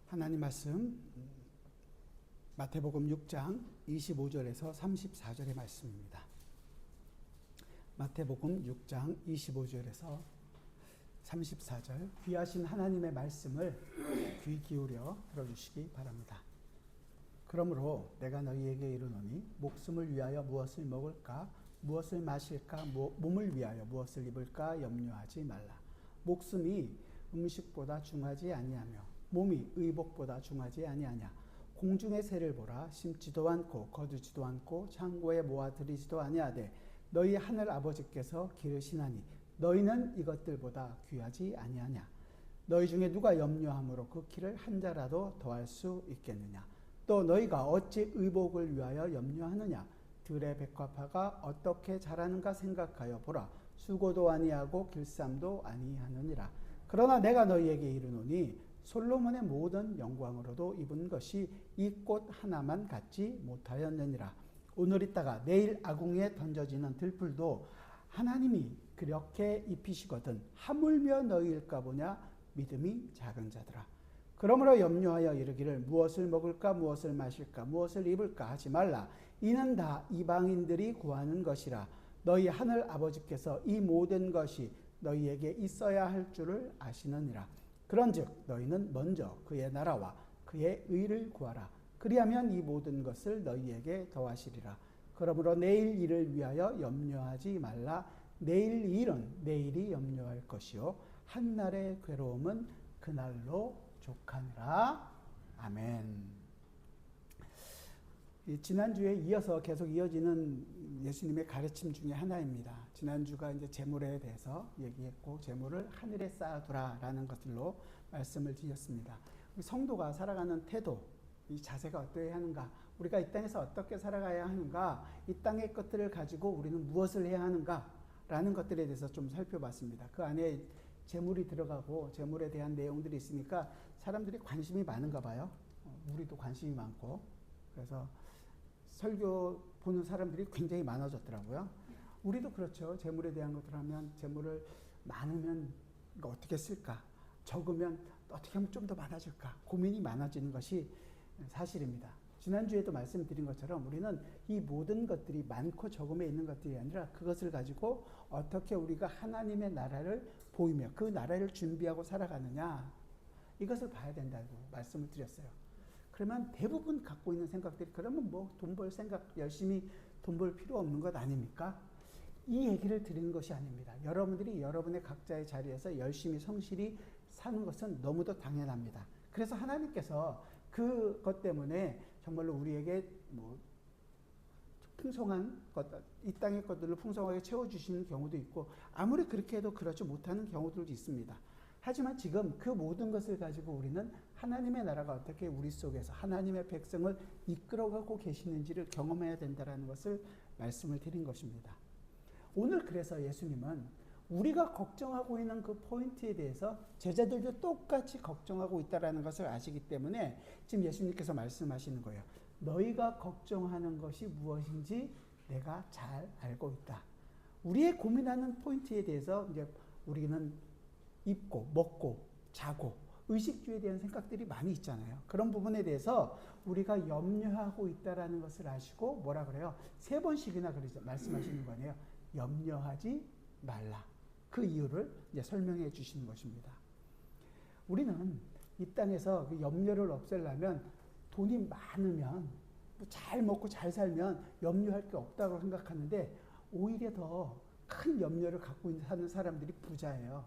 하나님 말씀 마태복음 6장 25절에서 34절의 말씀입니다. 마태복음 6장 25절에서 34절 귀하신 하나님의 말씀을 귀 기울여 들어주시기 바랍니다. 그러므로 내가 너희에게 이르노니 목숨을 위하여 무엇을 먹을까 무엇을 마실까 몸을 위하여 무엇을 입을까 염려하지 말라. 목숨이 음식보다 중하지 아니하며 몸이 의복보다 중하지 아니하냐. 공중의 새를 보라. 심지도 않고 거두지도 않고 창고에 모아들이지도 아니하되 너희 하늘 아버지께서 기르시나니 너희는 이것들보다 귀하지 아니하냐. 너희 중에 누가 염려함으로 그 키를 한 자라도 더할 수 있겠느냐. 또 너희가 어찌 의복을 위하여 염려하느냐. 들의 백합화가 어떻게 자라는가 생각하여 보라. 수고도 아니하고 길쌈도 아니하느니라. 그러나 내가 너희에게 이르노니 솔로몬의 모든 영광으로도 입은 것이 이 꽃 하나만 갖지 못하였느니라. 오늘 있다가 내일 아궁이에 던져지는 들풀도 하나님이 그렇게 입히시거든 하물며 너희일까 보냐. 믿음이 작은 자들아. 그러므로 염려하여 이르기를 무엇을 먹을까 무엇을 마실까 무엇을 입을까 하지 말라. 이는 다 이방인들이 구하는 것이라. 너희 하늘 아버지께서 이 모든 것이 너희에게 있어야 할 줄을 아시느니라. 그런즉 너희는 먼저 그의 나라와 그의 의를 구하라. 그리하면 이 모든 것을 너희에게 더하시리라. 그러므로 내일 일을 위하여 염려하지 말라. 내일 일은 내일이 염려할 것이요 한날의 괴로움은 그날로 족하니라. 아멘. 지난주에 이어서 계속 이어지는 예수님의 가르침 중에 하나입니다. 지난주가 이제 재물에 대해서 얘기했고, 재물을 하늘에 쌓아두라라는 것들로 말씀을 드렸습니다. 성도가 살아가는 태도, 이 자세가 어떠해야 하는가, 우리가 이 땅에서 어떻게 살아가야 하는가, 이 땅의 것들을 가지고 우리는 무엇을 해야 하는가라는 것들에 대해서 좀 살펴봤습니다. 그 안에 재물이 들어가고 재물에 대한 내용들이 있으니까 사람들이 관심이 많은가 봐요. 우리도 관심이 많고. 그래서 설교 보는 사람들이 굉장히 많아졌더라고요. 우리도 그렇죠. 재물에 대한 것들 하면 재물을 많으면 어떻게 쓸까? 적으면 어떻게 하면 좀 더 많아질까? 고민이 많아지는 것이 사실입니다. 지난주에도 말씀드린 것처럼 우리는 이 모든 것들이 많고 적음에 있는 것들이 아니라 그것을 가지고 어떻게 우리가 하나님의 나라를 보이며 그 나라를 준비하고 살아가느냐, 이것을 봐야 된다고 말씀을 드렸어요. 그러면 대부분 갖고 있는 생각들이 그러면 뭐 돈 벌 생각, 열심히 돈 벌 필요 없는 것 아닙니까? 이 얘기를 드리는 것이 아닙니다. 여러분들이 여러분의 각자의 자리에서 열심히 성실히 사는 것은 너무도 당연합니다. 그래서 하나님께서 그것 때문에 정말로 우리에게 뭐 풍성한 것, 이 땅의 것들을 풍성하게 채워주시는 경우도 있고, 아무리 그렇게 해도 그렇지 못하는 경우들도 있습니다. 하지만 지금 그 모든 것을 가지고 우리는 하나님의 나라가 어떻게 우리 속에서 하나님의 백성을 이끌어가고 계시는지를 경험해야 된다는 것을 말씀을 드린 것입니다. 오늘 그래서 예수님은 우리가 걱정하고 있는 그 포인트에 대해서 제자들도 똑같이 걱정하고 있다는 것을 아시기 때문에 지금 예수님께서 말씀하시는 거예요. 너희가 걱정하는 것이 무엇인지 내가 잘 알고 있다. 우리의 고민하는 포인트에 대해서 이제 우리는 입고 먹고 자고 의식주에 대한 생각들이 많이 있잖아요. 그런 부분에 대해서 우리가 염려하고 있다는 것을 아시고 뭐라 그래요? 3번씩이나 그러죠. 말씀하시는 거 아니에요. 염려하지 말라. 그 이유를 이제 설명해 주시는 것입니다. 우리는 이 땅에서 그 염려를 없애려면 돈이 많으면 잘 먹고 잘 살면 염려할 게 없다고 생각하는데 오히려 더 큰 염려를 갖고 사는 사람들이 부자예요.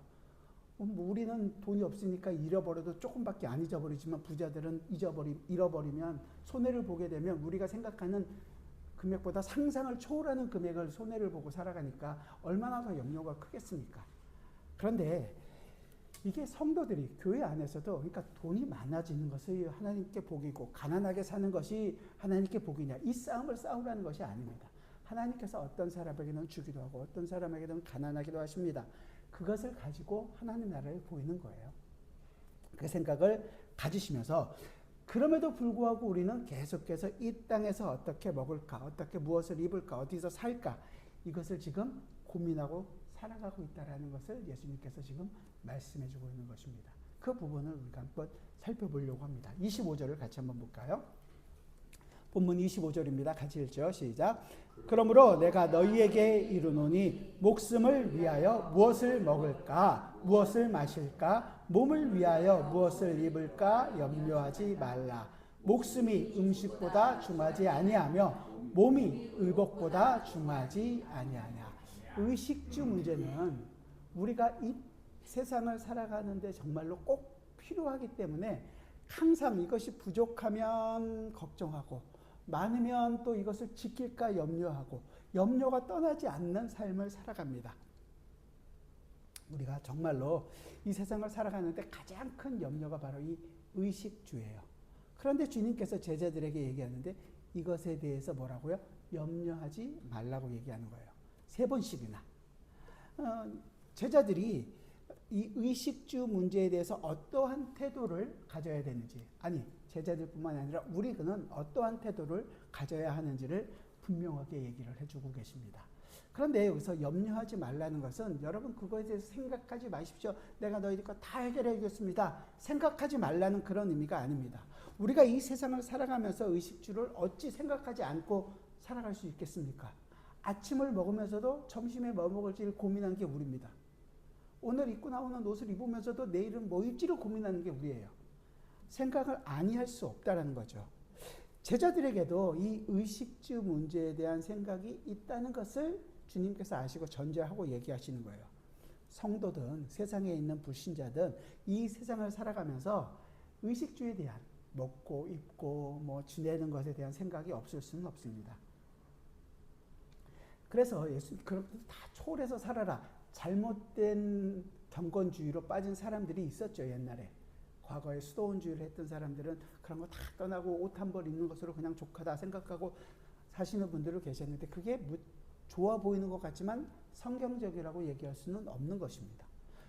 우리는 돈이 없으니까 잃어버려도 조금밖에 안 잊어버리지만 부자들은 잃어버리면 손해를 보게 되면 우리가 생각하는 금액보다 상상을 초월하는 금액을 손해를 보고 살아가니까 얼마나 더 염려가 크겠습니까? 그런데 이게 성도들이 교회 안에서도, 그러니까 돈이 많아지는 것이 하나님께 복이고 가난하게 사는 것이 하나님께 복이냐, 이 싸움을 싸우라는 것이 아닙니다. 하나님께서 어떤 사람에게는 주기도 하고 어떤 사람에게는 가난하기도 하십니다. 그것을 가지고 하나님 나라를 보이는 거예요. 그 생각을 가지시면서 그럼에도 불구하고 우리는 계속해서 이 땅에서 어떻게 먹을까, 어떻게 무엇을 입을까, 어디서 살까, 이것을 지금 고민하고 살아가고 있다는 것을 예수님께서 지금 말씀해 주고 있는 것입니다. 그 부분을 우리가 한번 살펴보려고 합니다. 25절을 같이 한번 볼까요? 본문 25절입니다. 같이 읽죠. 시작. 그러므로 내가 너희에게 이르노니 목숨을 위하여 무엇을 먹을까 무엇을 마실까 몸을 위하여 무엇을 입을까 염려하지 말라. 목숨이 음식보다 중하지 아니하며 몸이 의복보다 중하지 아니하냐. 의식주 문제는 우리가 이 세상을 살아가는데 정말로 꼭 필요하기 때문에 항상 이것이 부족하면 걱정하고 많으면 또 이것을 지킬까 염려하고 염려가 떠나지 않는 삶을 살아갑니다. 우리가 정말로 이 세상을 살아가는데 가장 큰 염려가 바로 이 의식주예요. 그런데 주님께서 제자들에게 얘기하는데 이것에 대해서 뭐라고요? 염려하지 말라고 얘기하는 거예요. 3번씩이나. 제자들이 이 의식주 문제에 대해서 어떠한 태도를 가져야 되는지, 아니 제자들뿐만 아니라 우리는 어떠한 태도를 가져야 하는지를 분명하게 얘기를 해주고 계십니다. 그런데 여기서 염려하지 말라는 것은 여러분 그거에 대해서 생각하지 마십시오. 내가 너희들 거 다 해결해 주겠습니다. 생각하지 말라는 그런 의미가 아닙니다. 우리가 이 세상을 살아가면서 의식주를 어찌 생각하지 않고 살아갈 수 있겠습니까? 아침을 먹으면서도 점심에 뭐 먹을지를 고민하는 게 우리입니다. 오늘 입고 나오는 옷을 입으면서도 내일은 뭐 입지를 고민하는 게 우리예요. 생각을 아니할 수 없다라는 거죠. 제자들에게도 이 의식주 문제에 대한 생각이 있다는 것을 주님께서 아시고 전제하고 얘기하시는 거예요. 성도든 세상에 있는 불신자든 이 세상을 살아가면서 의식주에 대한 먹고 입고 뭐 지내는 것에 대한 생각이 없을 수는 없습니다. 그래서 예수님 그런 다 초월해서 살아라. 잘못된 경건주의로 빠진 사람들이 있었죠. 옛날에. 과거에 수도원주의를 했던 사람들은 그런 거 다 떠나고 옷 한 벌 입는 것으로 그냥 족하다 생각하고 사시는 분들도 계셨는데 그게 좋아 보이는 것 같지만 성경적이라고 얘기할 수는 없는 것입니다.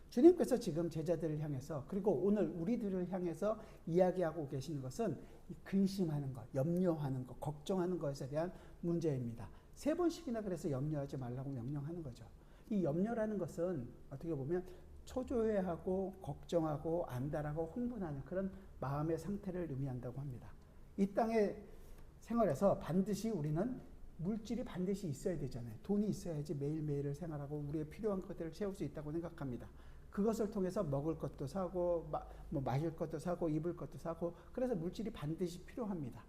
주님께서 지금 제자들을 향해서 그리고 오늘 우리들을 향해서 이야기하고 계시는 것은 근심하는 것, 염려하는 것, 걱정하는 것에 대한 문제입니다. 3번씩이나 그래서 염려하지 말라고 명령하는 거죠. 이 염려라는 것은 어떻게 보면 초조해하고 걱정하고 안달하고 흥분하는 그런 마음의 상태를 의미한다고 합니다. 이 땅의 생활에서 반드시 우리는 물질이 반드시 있어야 되잖아요. 돈이 있어야지 매일매일을 생활하고 우리의 필요한 것들을 채울 수 있다고 생각합니다. 그것을 통해서 먹을 것도 사고 마실 것도 사고 입을 것도 사고 그래서 물질이 반드시 필요합니다.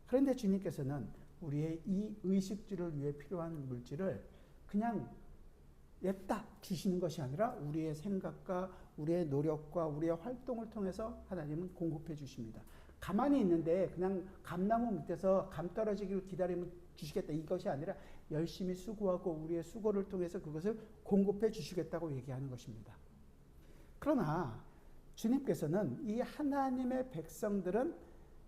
그런데 주님께서는 우리의 이 의식주를 위해 필요한 물질을 그냥 냅다 주시는 것이 아니라 우리의 생각과 우리의 노력과 우리의 활동을 통해서 하나님은 공급해 주십니다. 가만히 있는데 그냥 감나무 밑에서 감 떨어지기를 기다리면 주시겠다 이것이 아니라 열심히 수고하고 우리의 수고를 통해서 그것을 공급해 주시겠다고 얘기하는 것입니다. 그러나 주님께서는 이 하나님의 백성들은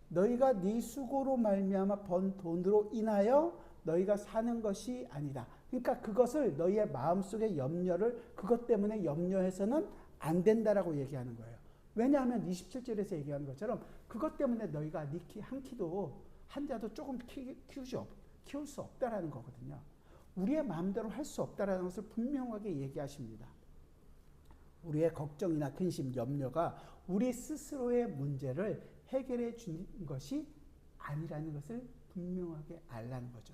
너희가 네 수고로 말미암아 번 돈으로 인하여 너희가 사는 것이 아니다. 그러니까 그것을 너희의 마음속의 염려를 그것 때문에 염려해서는 안 된다라고 얘기하는 거예요. 왜냐하면 27절에서 얘기하는 것처럼 그것 때문에 너희가 네 키 한 키도 한 자도 조금 키울 수 없다라는 거거든요. 우리의 마음대로 할 수 없다라는 것을 분명하게 얘기하십니다. 우리의 걱정이나 근심, 염려가 우리 스스로의 문제를 해결해 주는 것이 아니라는 것을 분명하게 알라는 거죠.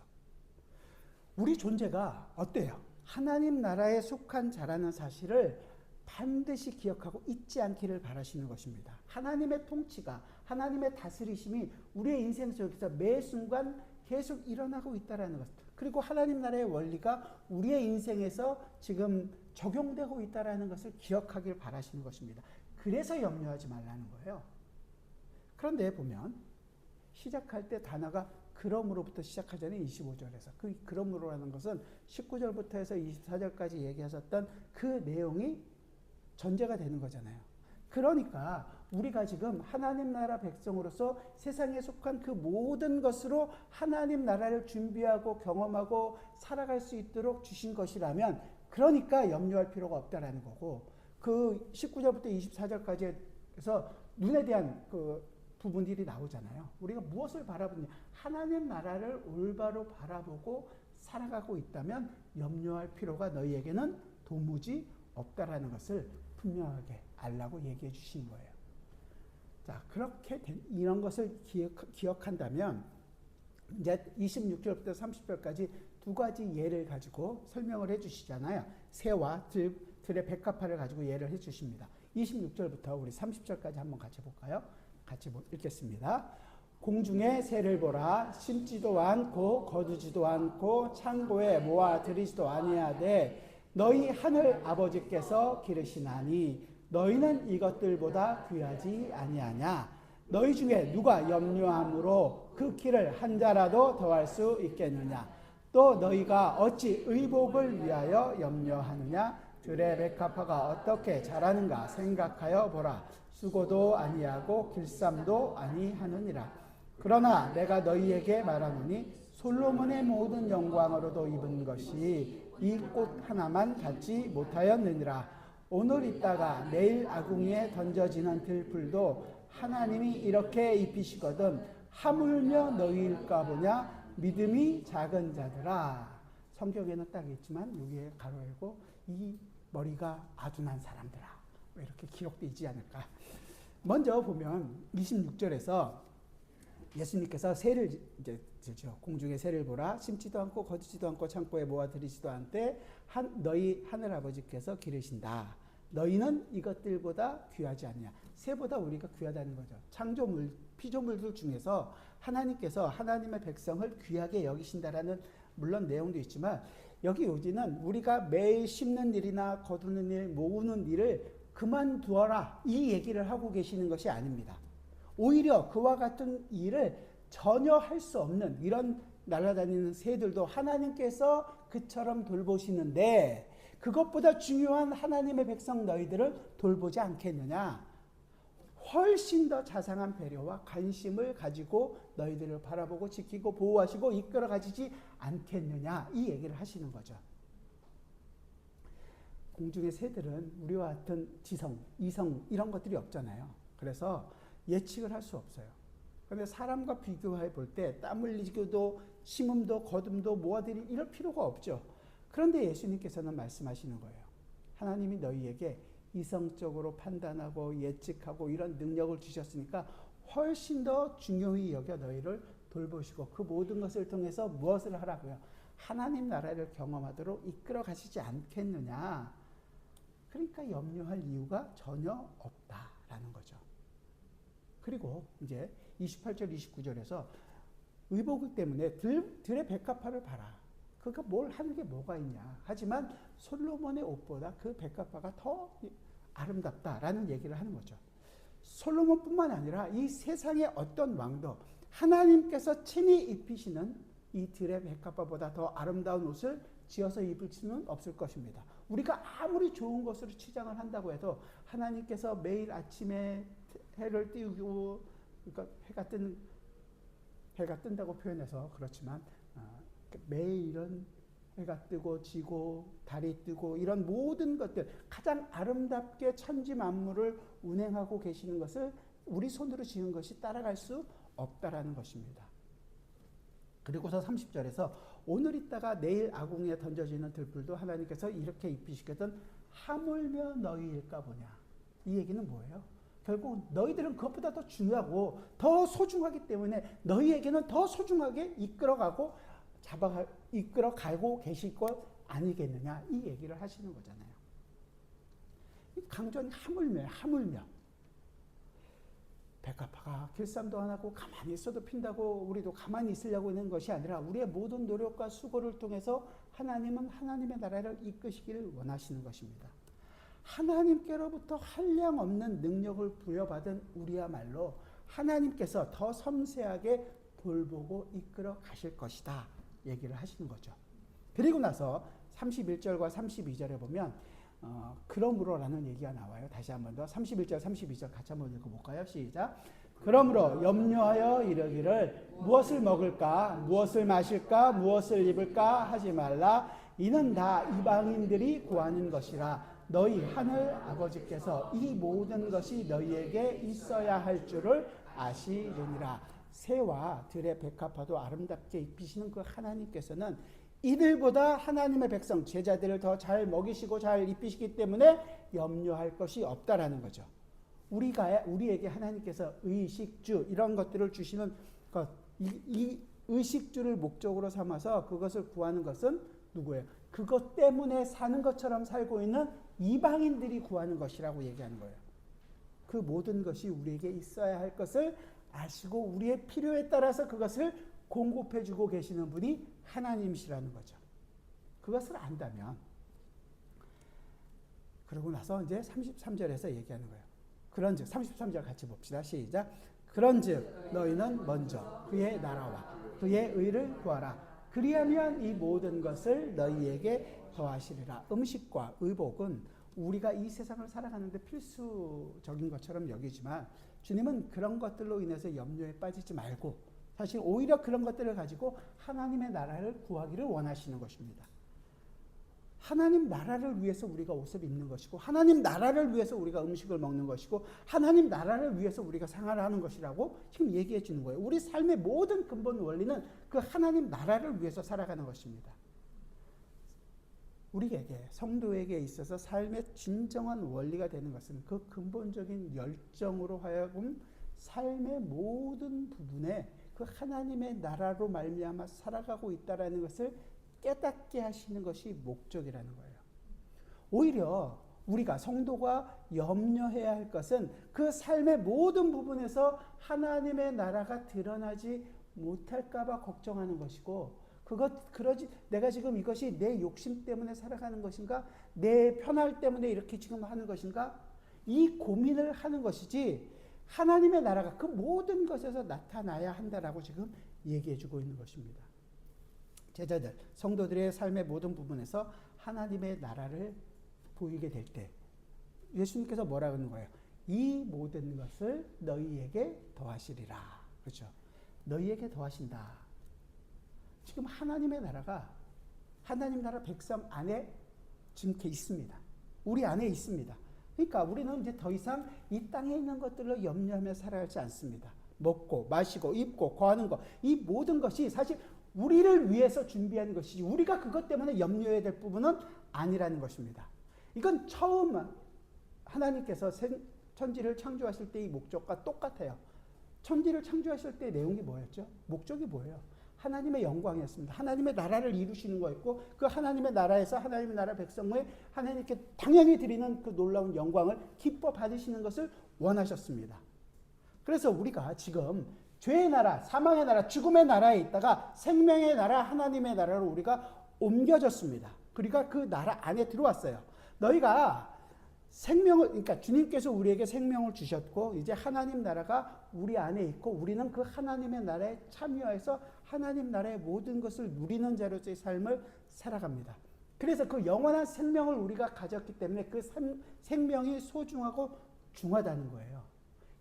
우리 존재가 어때요? 하나님 나라에 속한 자라는 사실을 반드시 기억하고 잊지 않기를 바라시는 것입니다. 하나님의 통치가, 하나님의 다스리심이 우리의 인생 속에서 매 순간 계속 일어나고 있다는 것. 그리고 하나님 나라의 원리가 우리의 인생에서 지금 적용되고 있다는 것을 기억하길 바라시는 것입니다. 그래서 염려하지 말라는 거예요. 그런데 보면 시작할 때 단어가 그러므로부터 시작하잖아요. 25절에서. 그 그러므로라는 것은 19절부터 해서 24절까지 얘기하셨던 그 내용이 전제가 되는 거잖아요. 그러니까 우리가 지금 하나님 나라 백성으로서 세상에 속한 그 모든 것으로 하나님 나라를 준비하고 경험하고 살아갈 수 있도록 주신 것이라면 그러니까 염려할 필요가 없다라는 거고 그 19절부터 24절까지 해서 눈에 대한 그 부분들이 나오잖아요. 우리가 무엇을 바라보냐? 하나님 나라를 올바로 바라보고 살아가고 있다면 염려할 필요가 너희에게는 도무지 없다라는 것을 분명하게 알라고 얘기해 주신 거예요. 자, 그렇게 이런 것을 기억한다면 이제 26절부터 30절까지 두 가지 예를 가지고 설명을 해 주시잖아요. 새와 들의 백합화를 가지고 예를 해 주십니다. 26절부터 우리 30절까지 한번 같이 볼까요? 같이 읽겠습니다. 공중에 새를 보라. 심지도 않고 거두지도 않고 창고에 모아 들이지도 아니하되 너희 하늘 아버지께서 기르시나니 너희는 이것들보다 귀하지 아니하냐. 너희 중에 누가 염려함으로 그 키를 한 자라도 더할 수 있겠느냐. 또 너희가 어찌 의복을 위하여 염려하느냐. 들의 백합화가 어떻게 자라는가 생각하여 보라. 수고도 아니하고 길쌈도 아니하느니라. 그러나 내가 너희에게 말하노니 솔로몬의 모든 영광으로도 입은 것이 이 꽃 하나만 갖지 못하였느니라. 오늘 있다가 내일 아궁이에 던져지는 들풀도 하나님이 이렇게 입히시거든 하물며 너희일까 보냐. 믿음이 작은 자들아. 성경에는 딱 있지만 여기에 가로열고 이 머리가 아둔한 사람들아. 왜 이렇게 기록되어 있지 않을까. 먼저 보면 26절에서 예수님께서 새를 이제 들죠. 공중에 새를 보라. 심지도 않고 거두지도 않고 창고에 모아 들이지도 않되 너희 하늘 아버지께서 기르신다. 너희는 이것들보다 귀하지 않냐. 새보다 우리가 귀하다는 거죠. 창조물, 피조물들 중에서 하나님께서 하나님의 백성을 귀하게 여기신다라는 물론 내용도 있지만 여기 요지는 우리가 매일 심는 일이나 거두는 일, 모으는 일을 그만두어라 이 얘기를 하고 계시는 것이 아닙니다. 오히려 그와 같은 일을 전혀 할 수 없는 이런 날아다니는 새들도 하나님께서 그처럼 돌보시는데 그것보다 중요한 하나님의 백성 너희들을 돌보지 않겠느냐. 훨씬 더 자상한 배려와 관심을 가지고 너희들을 바라보고 지키고 보호하시고 이끌어 가지지 않겠느냐 이 얘기를 하시는 거죠. 공중의 새들은 우리와 같은 지성, 이성 이런 것들이 없잖아요. 그래서 예측을 할 수 없어요. 그런데 사람과 비교해 볼 때 땀 흘리기도 심음도 거둠도 모아들이 이럴 필요가 없죠. 그런데 예수님께서는 말씀하시는 거예요. 하나님이 너희에게 이성적으로 판단하고 예측하고 이런 능력을 주셨으니까 훨씬 더 중요히 여겨 너희를 돌보시고 그 모든 것을 통해서 무엇을 하라고요? 하나님 나라를 경험하도록 이끌어 가시지 않겠느냐. 그러니까 염려할 이유가 전혀 없다라는 거죠. 그리고 이제 28절 29절에서 의복 때문에 들의 백합화를 봐라. 그가 뭘 하는 게 뭐가 있냐. 하지만 솔로몬의 옷보다 그 백합화가 더 아름답다라는 얘기를 하는 거죠. 솔로몬뿐만 아니라 이 세상의 어떤 왕도 하나님께서 친히 입히시는 이 들의 백합화보다 더 아름다운 옷을 지어서 입을 수는 없을 것입니다. 우리가 아무리 좋은 것으로 치장을 한다고 해도 하나님께서 매일 아침에 해를 띄우고 그러니까 해가 뜬다고 표현해서 그렇지만 매일은 해가 뜨고 지고 달이 뜨고 이런 모든 것들 가장 아름답게 천지 만물을 운행하고 계시는 것을 우리 손으로 지은 것이 따라갈 수 없다라는 것입니다. 그리고서 30절에서 오늘 있다가 내일 아궁이에 던져지는 들풀도 하나님께서 이렇게 입히시거든 하물며 너희일까 보냐. 이 얘기는 뭐예요? 결국 너희들은 그것보다 더 중요하고 더 소중하기 때문에 너희에게는 더 소중하게 이끌어가고 이끌어가고 계실 것 아니겠느냐 이 얘기를 하시는 거잖아요. 강조는 하물며 백합화가 길쌈도 안 하고 가만히 있어도 핀다고 우리도 가만히 있으려고 하는 것이 아니라 우리의 모든 노력과 수고를 통해서 하나님은 하나님의 나라를 이끄시기를 원하시는 것입니다. 하나님께로부터 한량없는 능력을 부여받은 우리야말로 하나님께서 더 섬세하게 돌보고 이끌어 가실 것이다 얘기를 하시는 거죠. 그리고 나서 31절과 32절에 보면 그러므로라는 얘기가 나와요. 다시 한 번 더 31절 32절 같이 한번 읽어볼까요? 시작. 그러므로 염려하여 이르기를 무엇을 먹을까 무엇을 마실까 무엇을 입을까 하지 말라. 이는 다 이방인들이 구하는 것이라. 너희 하늘 아버지께서 이 모든 것이 너희에게 있어야 할 줄을 아시느니라. 새와 들의 백합화도 아름답게 입히시는 그 하나님께서는 이들보다 하나님의 백성, 제자들을 더 잘 먹이시고 잘 입히시기 때문에 염려할 것이 없다라는 거죠. 우리에게 하나님께서 의식주 이런 것들을 주시는 것, 이 의식주를 목적으로 삼아서 그것을 구하는 것은 누구예요? 그것 때문에 사는 것처럼 살고 있는 이방인들이 구하는 것이라고 얘기하는 거예요. 그 모든 것이 우리에게 있어야 할 것을 아시고 우리의 필요에 따라서 그것을 공급해 주고 계시는 분이 하나님이시라는 거죠. 그것을 안다면, 그러고 나서 이제 33절에서 얘기하는 거예요. 그런즉 33절 같이 봅시다. 시작. 그런즉 너희는 먼저 그의 나라와 그의 의를 구하라. 그리하면 이 모든 것을 너희에게 더하시리라. 음식과 의복은 우리가 이 세상을 살아가는데 필수적인 것처럼 여기지만 주님은 그런 것들로 인해서 염려에 빠지지 말고 사실 오히려 그런 것들을 가지고 하나님의 나라를 구하기를 원하시는 것입니다. 하나님 나라를 위해서 우리가 옷을 입는 것이고 하나님 나라를 위해서 우리가 음식을 먹는 것이고 하나님 나라를 위해서 우리가 생활을 하는 것이라고 지금 얘기해 주는 거예요. 우리 삶의 모든 근본 원리는 그 하나님 나라를 위해서 살아가는 것입니다. 우리에게 성도에게 있어서 삶의 진정한 원리가 되는 것은 그 근본적인 열정으로 하여금 삶의 모든 부분에 그 하나님의 나라로 말미암아 살아가고 있다라는 것을 깨닫게 하시는 것이 목적이라는 거예요. 오히려 우리가 성도가 염려해야 할 것은 그 삶의 모든 부분에서 하나님의 나라가 드러나지 못할까 봐 걱정하는 것이고 그러지 내가 지금 이것이 내 욕심 때문에 살아가는 것인가? 내 편할 때문에 이렇게 지금 하는 것인가? 이 고민을 하는 것이지 하나님의 나라가 그 모든 것에서 나타나야 한다라고 지금 얘기해 주고 있는 것입니다. 제자들, 성도들의 삶의 모든 부분에서 하나님의 나라를 보이게 될 때 예수님께서 뭐라 그러는 거예요? 이 모든 것을 너희에게 더하시리라. 그렇죠? 너희에게 더하신다. 지금 하나님의 나라가 하나님 나라 백성 안에 지금 있습니다. 우리 안에 있습니다. 그러니까 우리는 이제 더 이상 이 땅에 있는 것들로 염려하며 살아가지 않습니다. 먹고 마시고 입고 거하는 것, 이 모든 것이 사실 우리를 위해서 준비한 것이지 우리가 그것 때문에 염려해야 될 부분은 아니라는 것입니다. 이건 처음 하나님께서 천지를 창조하실 때의 목적과 똑같아요. 천지를 창조하실 때 내용이 뭐였죠? 목적이 뭐예요? 하나님의 영광이었습니다. 하나님의 나라를 이루시는 거였고 그 하나님의 나라에서 하나님의 나라 백성의 하나님께 당연히 드리는 그 놀라운 영광을 기뻐 받으시는 것을 원하셨습니다. 그래서 우리가 지금 죄의 나라, 사망의 나라, 죽음의 나라에 있다가 생명의 나라, 하나님의 나라로 우리가 옮겨졌습니다. 그러니까 그 나라 안에 들어왔어요. 너희가 생명을, 그러니까 주님께서 우리에게 생명을 주셨고 이제 하나님 나라가 우리 안에 있고 우리는 그 하나님의 나라에 참여해서 하나님 나라의 모든 것을 누리는 자로서의 삶을 살아갑니다. 그래서 그 영원한 생명을 우리가 가졌기 때문에 그 생명이 소중하고 중하다는 거예요.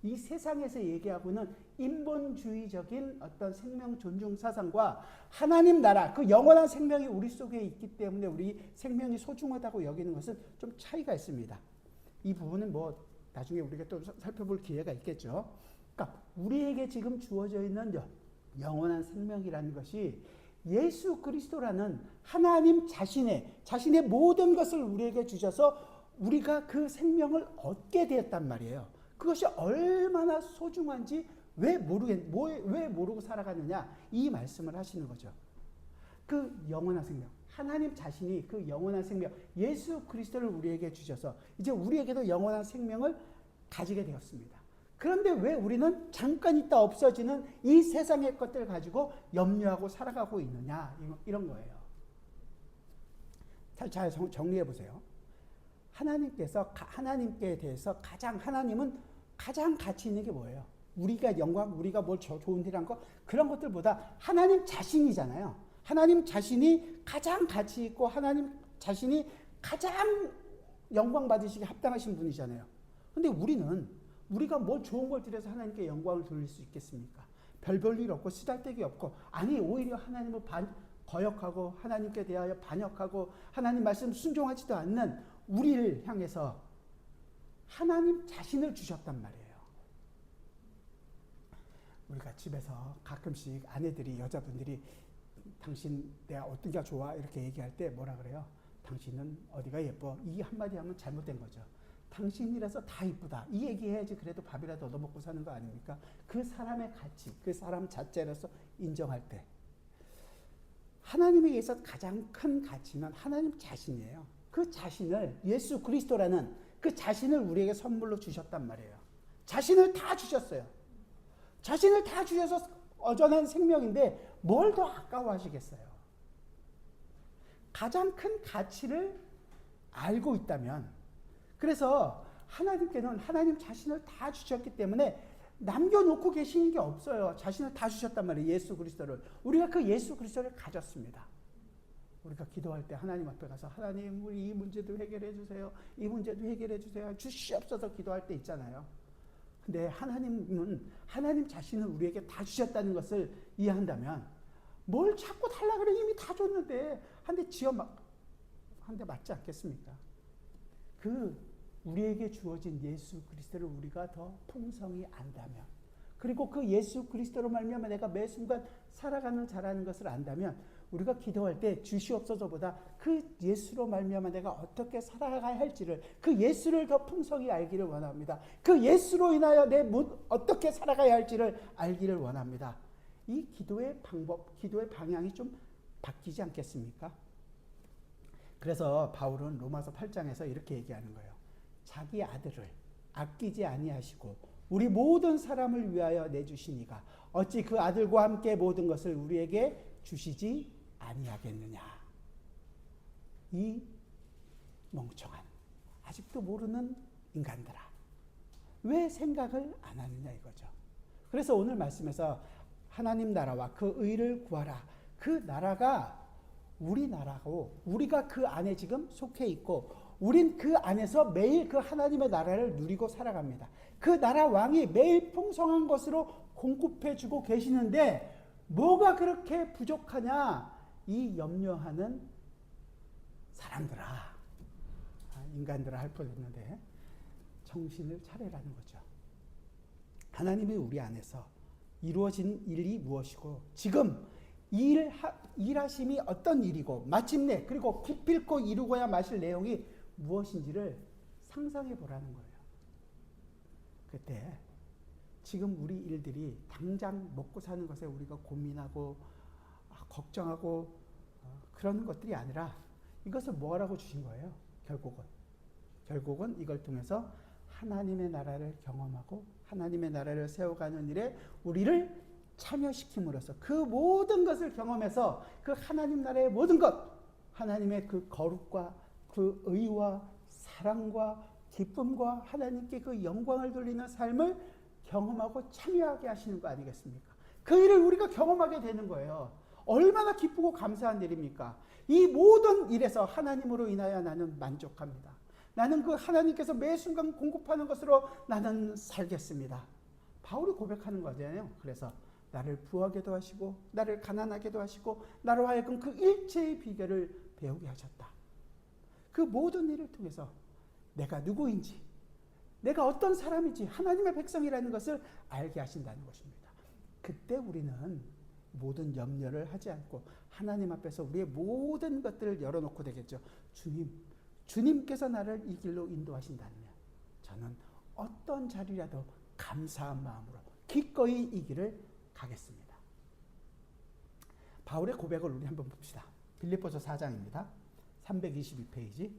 이 세상에서 얘기하고는 인본주의적인 어떤 생명 존중 사상과 하나님 나라, 그 영원한 생명이 우리 속에 있기 때문에 우리 생명이 소중하다고 여기는 것은 좀 차이가 있습니다. 이 부분은 뭐 나중에 우리가 또 살펴볼 기회가 있겠죠. 그러니까 우리에게 지금 주어져 있는 영원한 생명이라는 것이 예수 그리스도라는 하나님 자신의 모든 것을 우리에게 주셔서 우리가 그 생명을 얻게 되었단 말이에요. 그것이 얼마나 소중한지 왜 모르고 살아가느냐 이 말씀을 하시는 거죠. 그 영원한 생명, 하나님 자신이 그 영원한 생명, 예수 그리스도를 우리에게 주셔서 이제 우리에게도 영원한 생명을 가지게 되었습니다. 그런데 왜 우리는 잠깐 있다 없어지는 이 세상의 것들 가지고 염려하고 살아가고 있느냐 이런 거예요. 잘 정리해 보세요. 하나님께 대해서 하나님은 가장 가치 있는 게 뭐예요? 우리가 영광, 우리가 뭘 좋은 일한 거 그런 것들보다 하나님 자신이잖아요. 하나님 자신이 가장 가치 있고 하나님 자신이 가장 영광 받으시기 합당하신 분이잖아요. 근데 우리가 뭘 좋은 걸 드려서 하나님께 영광을 돌릴 수 있겠습니까? 별 일 없고 쓰잘데기 없고 아니 오히려 하나님을 거역하고 하나님께 대하여 반역하고 하나님 말씀 순종하지도 않는 우리를 향해서 하나님 자신을 주셨단 말이에요. 우리가 집에서 가끔씩 아내들이 여자분들이 당신 내가 어디가 좋아? 이렇게 얘기할 때 뭐라 그래요? 당신은 어디가 예뻐? 이 한마디 하면 잘못된 거죠. 당신이라서 다 이쁘다. 이 얘기해야지 그래도 밥이라도 얻어먹고 사는 거 아닙니까? 그 사람의 가치, 그 사람 자체로서 인정할 때. 하나님에게 있어서 가장 큰 가치는 하나님 자신이에요. 그 자신을, 예수 그리스도라는 그 자신을 우리에게 선물로 주셨단 말이에요. 자신을 다 주셨어요. 자신을 다 주셔서 어전한 생명인데 뭘 더 아까워하시겠어요? 가장 큰 가치를 알고 있다면, 그래서 하나님께는 하나님 자신을 다 주셨기 때문에 남겨놓고 계시는 게 없어요. 자신을 다 주셨단 말이에요. 예수 그리스도를. 우리가 그 예수 그리스도를 가졌습니다. 우리가 기도할 때 하나님 앞에 가서 하나님 우리 이 문제도 해결해 주세요. 이 문제도 해결해 주세요. 주시옵소서 기도할 때 있잖아요. 근데 하나님은 하나님 자신을 우리에게 다 주셨다는 것을 이해한다면 뭘 자꾸 달라 그래? 이미 다 줬는데 한 대 맞지 않겠습니까? 그 우리에게 주어진 예수 그리스도를 우리가 더 풍성히 안다면, 그리고 그 예수 그리스도로 말미암아 내가 매 순간 살아가는 자라는 것을 안다면, 우리가 기도할 때 주시옵소서보다 그 예수로 말미암아 내가 어떻게 살아가야 할지를, 그 예수를 더 풍성히 알기를 원합니다. 그 예수로 인하여 어떻게 살아가야 할지를 알기를 원합니다. 이 기도의 방법, 기도의 방향이 좀 바뀌지 않겠습니까? 그래서 바울은 로마서 8장에서 이렇게 얘기하는 거예요. 자기 아들을 아끼지 아니하시고 우리 모든 사람을 위하여 내주시니가 어찌 그 아들과 함께 모든 것을 우리에게 주시지 아니하겠느냐. 이 멍청한, 아직도 모르는 인간들아, 왜 생각을 안 하느냐 이거죠. 그래서 오늘 말씀에서 하나님 나라와 그 의를 구하라. 그 나라가 우리 나라고 우리가 그 안에 지금 속해 있고 우린 그 안에서 매일 그 하나님의 나라를 누리고 살아갑니다. 그 나라 왕이 매일 풍성한 것으로 공급해주고 계시는데 뭐가 그렇게 부족하냐? 이 염려하는 사람들아, 인간들아 할 뻔했는데 정신을 차리라는 거죠. 하나님이 우리 안에서 이루어진 일이 무엇이고 지금 일하심이 어떤 일이고 마침내 그리고 기필코 이루고야 마실 내용이 무엇인지를 상상해 보라는 거예요. 그때 지금 우리 일들이 당장 먹고 사는 것에 우리가 고민하고 걱정하고 그러는 것들이 아니라 이것을 뭐라고 주신 거예요? 결국은 이걸 통해서 하나님의 나라를 경험하고 하나님의 나라를 세워가는 일에 우리를 참여시킴으로써 그 모든 것을 경험해서 그 하나님 나라의 모든 것, 하나님의 그 거룩과 그 의와 사랑과 기쁨과 하나님께 그 영광을 돌리는 삶을 경험하고 참여하게 하시는 거 아니겠습니까? 그 일을 우리가 경험하게 되는 거예요. 얼마나 기쁘고 감사한 일입니까? 이 모든 일에서 하나님으로 인하여 나는 만족합니다. 나는 그 하나님께서 매 순간 공급하는 것으로 나는 살겠습니다. 바울이 고백하는 거잖아요. 그래서 나를 부하게도 하시고 나를 가난하게도 하시고 나로 하여금 그 일체의 비결을 배우게 하셨다. 그 모든 일을 통해서 내가 누구인지, 내가 어떤 사람인지 하나님의 백성이라는 것을 알게 하신다는 것입니다. 그때 우리는 모든 염려를 하지 않고 하나님 앞에서 우리의 모든 것들을 열어놓고 되겠죠. 주님께서 나를 이 길로 인도하신다면 저는 어떤 자리라도 감사한 마음으로 기꺼이 이 길을 가겠습니다. 바울의 고백을 우리 한번 봅시다. 빌립보서 4장입니다. 322페이지.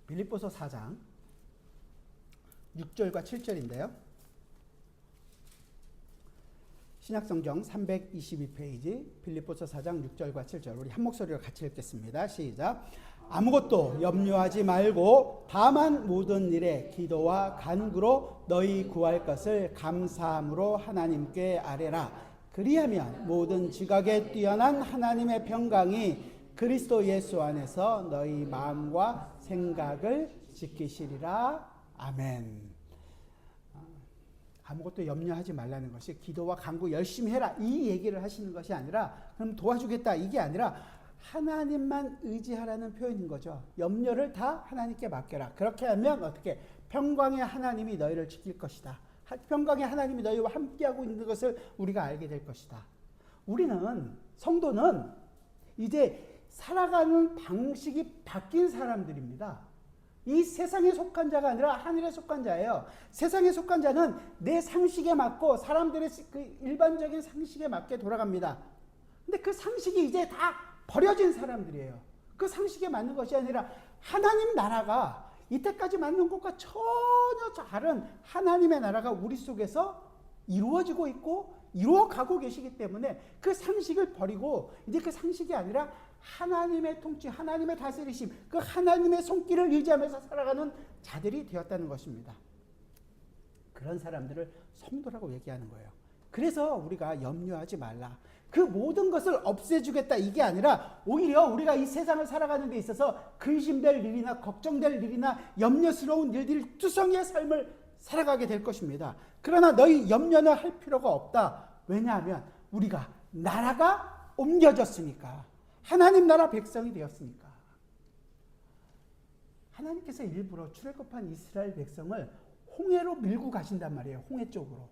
빌립보서 4장 6절과 7절인데요. 신약성경 322페이지 빌립보서 4장 6절과 7절 우리 한 목소리로 같이 읽겠습니다. 시작. 아무것도 염려하지 말고 다만 모든 일에 기도와 간구로 너희 구할 것을 감사함으로 하나님께 아뢰라. 그리하면 모든 지각에 뛰어난 하나님의 평강이 그리스도 예수 안에서 너희 마음과 생각을 지키시리라. 아멘. 아무것도 염려하지 말라는 것이 기도와 간구 열심히 해라 이 얘기를 하시는 것이 아니라 그럼 도와주겠다 이게 아니라 하나님만 의지하라는 표현인 거죠. 염려를 다 하나님께 맡겨라. 그렇게 하면 어떻게? 평강의 하나님이 너희를 지킬 것이다. 평강의 하나님이 너희와 함께하고 있는 것을 우리가 알게 될 것이다. 우리는, 성도는 이제 살아가는 방식이 바뀐 사람들입니다. 이 세상에 속한 자가 아니라 하늘에 속한 자예요. 세상에 속한 자는 내 상식에 맞고 사람들의 그 일반적인 상식에 맞게 돌아갑니다. 근데 그 상식이 이제 다 버려진 사람들이에요. 그 상식에 맞는 것이 아니라 하나님 나라가 이때까지 맞는 것과 전혀 다른 하나님의 나라가 우리 속에서 이루어지고 있고 이루어가고 계시기 때문에 그 상식을 버리고 이제 그 상식이 아니라 하나님의 통치, 하나님의 다스리심, 그 하나님의 손길을 의지하면서 살아가는 자들이 되었다는 것입니다. 그런 사람들을 성도라고 얘기하는 거예요. 그래서 우리가 염려하지 말라. 그 모든 것을 없애주겠다 이게 아니라 오히려 우리가 이 세상을 살아가는 데 있어서 근심될 일이나 걱정될 일이나 염려스러운 일들이 투성이의 삶을 살아가게 될 것입니다. 그러나 너희 염려는 할 필요가 없다. 왜냐하면 우리가 나라가 옮겨졌으니까. 하나님 나라 백성이 되었으니까. 하나님께서 일부러 출애굽한 이스라엘 백성을 홍해로 밀고 가신단 말이에요. 홍해 쪽으로.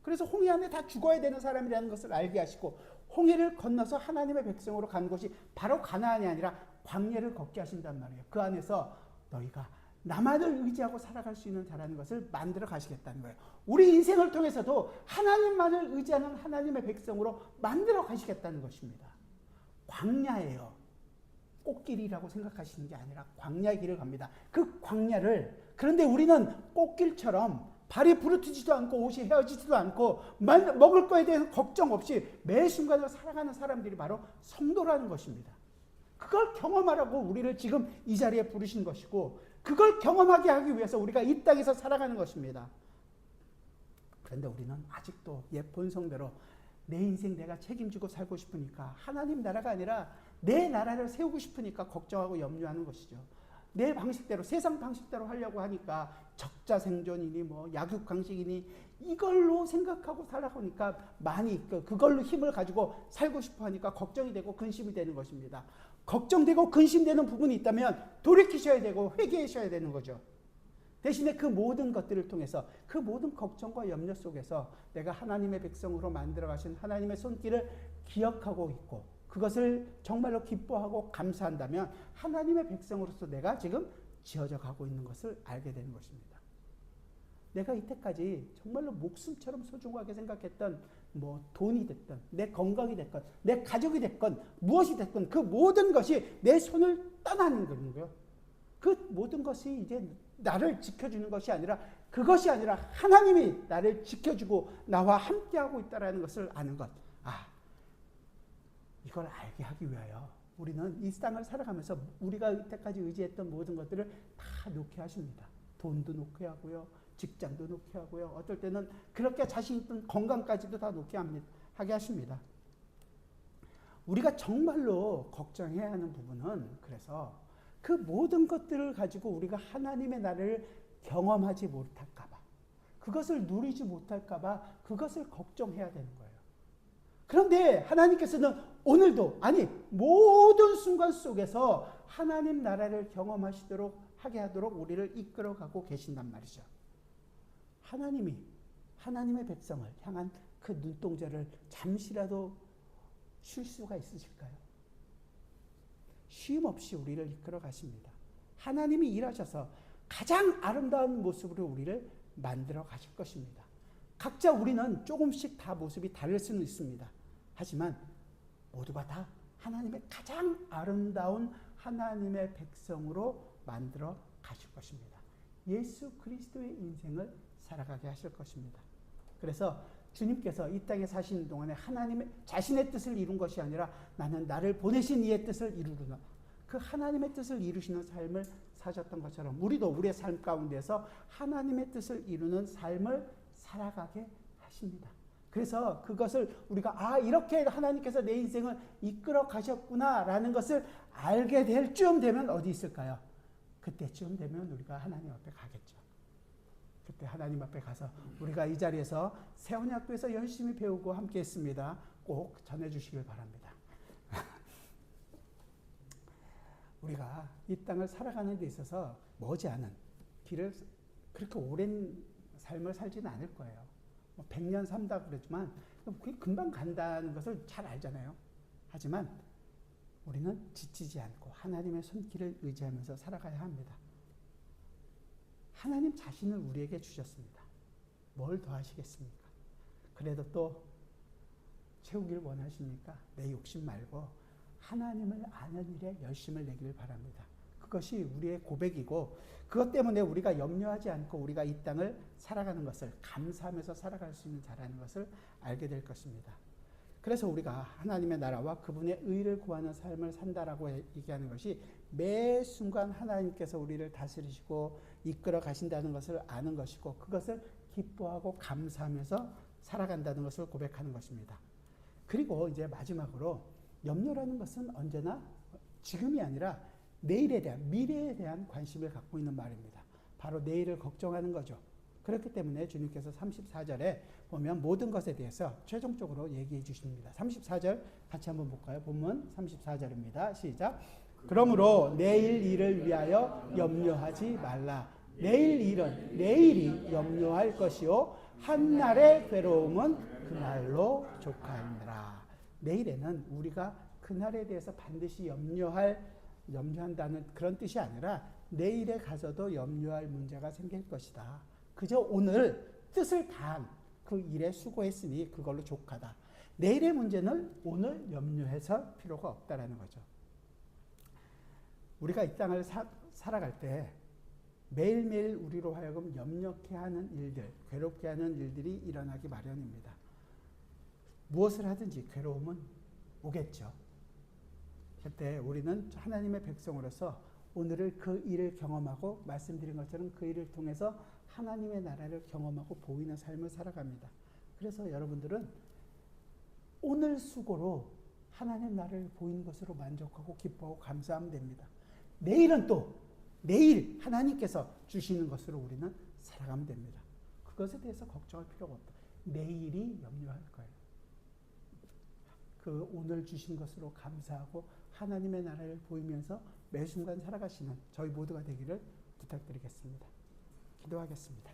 그래서 홍해 안에 다 죽어야 되는 사람이라는 것을 알게 하시고 홍해를 건너서 하나님의 백성으로 간 것이 바로 가나안이 아니라 광야를 걷게 하신단 말이에요. 그 안에서 너희가 나만을 의지하고 살아갈 수 있는 자라는 것을 만들어 가시겠다는 거예요. 우리 인생을 통해서도 하나님만을 의지하는 하나님의 백성으로 만들어 가시겠다는 것입니다. 광야예요. 꽃길이라고 생각하시는 게 아니라 광야의 길을 갑니다. 그 광야를, 그런데 우리는 꽃길처럼 발이 부르트지도 않고 옷이 헤어지지도 않고 먹을 거에 대해서 걱정 없이 매 순간을 살아가는 사람들이 바로 성도라는 것입니다. 그걸 경험하라고 우리를 지금 이 자리에 부르신 것이고 그걸 경험하게 하기 위해서 우리가 이 땅에서 살아가는 것입니다. 그런데 우리는 아직도 옛 본성대로 내 인생 내가 책임지고 살고 싶으니까 하나님 나라가 아니라 내 나라를 세우고 싶으니까 걱정하고 염려하는 것이죠. 내 방식대로 세상 방식대로 하려고 하니까 적자생존이니 뭐 약육강식이니 이걸로 생각하고 살아가니까 많이 그걸로 힘을 가지고 살고 싶어 하니까 걱정이 되고 근심이 되는 것입니다. 걱정되고 근심되는 부분이 있다면 돌이키셔야 되고 회개하셔야 되는 거죠. 대신에 그 모든 것들을 통해서 그 모든 걱정과 염려 속에서 내가 하나님의 백성으로 만들어 가신 하나님의 손길을 기억하고 있고 그것을 정말로 기뻐하고 감사한다면 하나님의 백성으로서 내가 지금 지어져 가고 있는 것을 알게 되는 것입니다. 내가 이때까지 정말로 목숨처럼 소중하게 생각했던 뭐 돈이 됐건 내 건강이 됐건 내 가족이 됐건 무엇이 됐건 그 모든 것이 내 손을 떠나는 거예요. 그 모든 것이 이제 나를 지켜주는 것이 아니라 그것이 아니라 하나님이 나를 지켜주고 나와 함께하고 있다는 것을 아는 것. 이걸 알게 하기 위하여 우리는 이 땅을 살아가면서 우리가 이때까지 의지했던 모든 것들을 다 놓게 하십니다. 돈도 놓게 하고요. 직장도 놓게 하고요. 어떨 때는 그렇게 자신 있던 건강까지도 다 놓게 하게 하십니다. 우리가 정말로 걱정해야 하는 부분은 그래서 그 모든 것들을 가지고 우리가 하나님의 나라를 경험하지 못할까 봐 그것을 누리지 못할까 봐 그것을 걱정해야 되는 거예요. 그런데 하나님께서는 오늘도 아니 모든 순간 속에서 하나님 나라를 경험하시도록 하게 하도록 우리를 이끌어가고 계신단 말이죠. 하나님이 하나님의 백성을 향한 그 눈동자를 잠시라도 쉴 수가 있으실까요? 쉼 없이 우리를 이끌어 가십니다. 하나님이 일하셔서 가장 아름다운 모습으로 우리를 만들어 가실 것입니다. 각자 우리는 조금씩 다 모습이 다를 수는 있습니다. 하지만 모두가 다 하나님의 가장 아름다운 하나님의 백성으로 만들어 가실 것입니다. 예수 그리스도의 인생을 살아가게 하실 것입니다. 그래서 주님께서 이 땅에 사시는 동안에 하나님의 자신의 뜻을 이룬 것이 아니라 나는 나를 보내신 이의 뜻을 이루는 그 하나님의 뜻을 이루시는 삶을 사셨던 것처럼 우리도 우리의 삶 가운데서 하나님의 뜻을 이루는 삶을 살아가게 하십니다. 그래서 그것을 우리가 이렇게 하나님께서 내 인생을 이끌어 가셨구나라는 것을 알게 될 쯤 되면 어디 있을까요? 그때쯤 되면 우리가 하나님 앞에 가겠죠. 그때 하나님 앞에 가서 우리가 이 자리에서 세원학교에서 열심히 배우고 함께 했습니다. 꼭 전해주시길 바랍니다. 우리가 이 땅을 살아가는 데 있어서 머지않은 길을 그렇게 오랜 삶을 살지는 않을 거예요. 100년 산다 그러지만 그게 금방 간다는 것을 잘 알잖아요. 하지만 우리는 지치지 않고 하나님의 손길을 의지하면서 살아가야 합니다. 하나님 자신을 우리에게 주셨습니다. 뭘 더 하시겠습니까? 그래도 또 채우길 원하십니까? 내 욕심 말고 하나님을 아는 일에 열심을 내기를 바랍니다. 그것이 우리의 고백이고 그것 때문에 우리가 염려하지 않고 우리가 이 땅을 살아가는 것을 감사하면서 살아갈 수 있는 자라는 것을 알게 될 것입니다. 그래서 우리가 하나님의 나라와 그분의 의를 구하는 삶을 산다라고 얘기하는 것이 매 순간 하나님께서 우리를 다스리시고 이끌어 가신다는 것을 아는 것이고 그것을 기뻐하고 감사하면서 살아간다는 것을 고백하는 것입니다. 그리고 이제 마지막으로 염려라는 것은 언제나 지금이 아니라 내일에 대한, 미래에 대한 관심을 갖고 있는 말입니다. 바로 내일을 걱정하는 거죠. 그렇기 때문에 주님께서 34절에 보면 모든 것에 대해서 최종적으로 얘기해 주십니다. 34절 같이 한번 볼까요? 본문 34절입니다. 시작. 그러므로 내일 일을 위하여 염려하지 말라. 내일 일은 내일이 염려할 것이요 한날의 괴로움은 그날로 족하니라. 내일에는 우리가 그날에 대해서 반드시 염려한다는 그런 뜻이 아니라 내일에 가서도 염려할 문제가 생길 것이다. 그저 오늘 뜻을 다한 그 일에 수고했으니 그걸로 족하다. 내일의 문제는 오늘 염려해서 필요가 없다라는 거죠. 우리가 이 땅을 살아갈 때 매일매일 우리로 하여금 염려케 하는 일들, 괴롭게 하는 일들이 일어나기 마련입니다. 무엇을 하든지 괴로움은 오겠죠. 그때 우리는 하나님의 백성으로서 오늘을 그 일을 경험하고 말씀드린 것처럼 그 일을 통해서 하나님의 나라를 경험하고 보이는 삶을 살아갑니다. 그래서 여러분들은 오늘 수고로 하나님 나라를 보이는 것으로 만족하고 기뻐하고 감사하면 됩니다. 내일은 또 내일 하나님께서 주시는 것으로 우리는 살아가면 됩니다. 그것에 대해서 걱정할 필요가 없다. 내일이 염려할 거예요. 그 오늘 주신 것으로 감사하고 하나님의 나라를 보이면서 매 순간 살아가시는 저희 모두가 되기를 부탁드리겠습니다. 기도하겠습니다.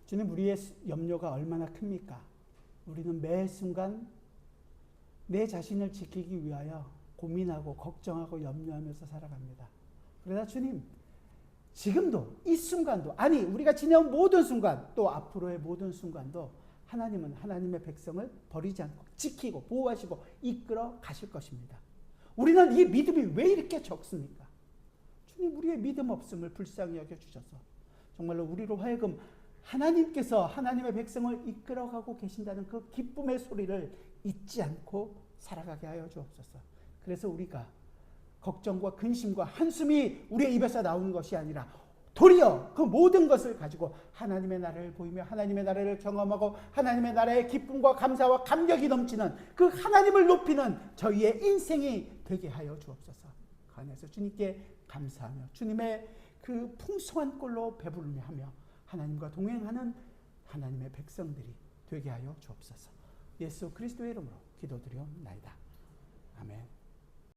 주님, 우리의 염려가 얼마나 큽니까? 우리는 매 순간 내 자신을 지키기 위하여 고민하고 걱정하고 염려하면서 살아갑니다. 그러나 주님, 지금도 이 순간도 아니 우리가 지내온 모든 순간 또 앞으로의 모든 순간도 하나님은 하나님의 백성을 버리지 않고 지키고 보호하시고 이끌어 가실 것입니다. 우리는 이 믿음이 왜 이렇게 적습니까? 주님, 우리의 믿음 없음을 불쌍히 여겨주셔서 정말로 우리로 하여금 하나님께서 하나님의 백성을 이끌어가고 계신다는 그 기쁨의 소리를 잊지 않고 살아가게 하여 주옵소서. 그래서 우리가 걱정과 근심과 한숨이 우리의 입에서 나오는 것이 아니라 도리어 그 모든 것을 가지고 하나님의 나라를 보이며 하나님의 나라를 경험하고 하나님의 나라의 기쁨과 감사와 감격이 넘치는 그 하나님을 높이는 저희의 인생이 되게 하여 주옵소서. 그 안에서 주님께 감사하며 주님의 그 풍성한 꼴로 배부르며 하며 하나님과 동행하는 하나님의 백성들이 되게 하여 주옵소서. 예수 그리스도의 이름으로 기도드리옵나이다. 아멘.